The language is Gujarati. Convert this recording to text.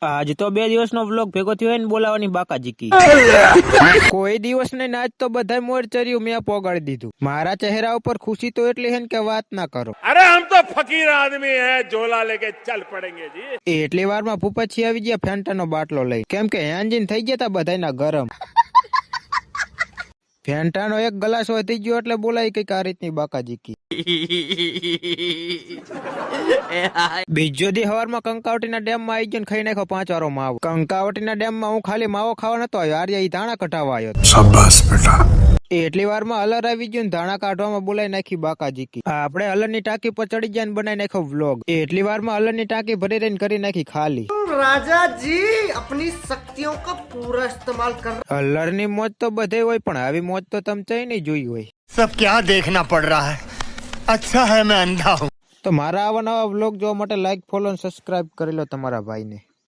આજ તો 2 દિવસનો વ્લોગ ભેગો થયો ને બોલાવાની બાકાજીકી કોઈ દિવસ ને આજ તો બધાય મોર ચર્યું મેં પોગાડી દીધું। મારા ચહેરા ઉપર ખુશી તો એટલી હે કે વાત ના કરો। अरे हम तो फकीर आदमी हैं, झोला लेके चल पड़ेंगे जी। એટલી વારમાં ફૂફાછી આવી ગયા ફેન્ટાનો બાટલો લઈ, કેમ કે એન્જિન થઈ ગયા તા બધાયના ગરમ। ફેન્ટાનો એક ગ્લાસ વધી ગયો એટલે બોલાય કઈક આ રીતની બાકાજીકી। બીજો દી હવારમાં કંકાવટીના ડેમમાં આવી ગયો ને ખાઈ નાખ્યો 5 વારો માવો। કંકાવટીના ડેમમાં હું ખાલી માવો ખાવા નતો આવ્યો, આર્ય ઈ ધાણા કઢાવવા આવ્યો। શાબાશ બેટા। એટલી વારમાં હલર આવી ગયું ને ધાણા કાઢવામાં બોલાઈ નાખી બાકાજીકી। આપણે હલરની ટાંકી પર ચડી ગયા ને બનાવી નાખ્યો વ્લોગ। એટલી વારમાં હલરની ટાંકી ભરી રહીને કરી નાખી ખાલી। राजा जी अपनी शक्तियों का पूरा इस्तेमाल कर। હલરની મોજ તો બધે હોય પણ આવી મોજ તો તમે ચઈ નહીં જોઈ હોય। सब क्या देखना पड़ रहा है, अच्छा है मैं अंधा हूँ। તો મારા આવા નવા વ્લોગ જોવા માટે લાઈક, ફોલો અને સબસ્ક્રાઇબ કરી લો તમારા ભાઈને।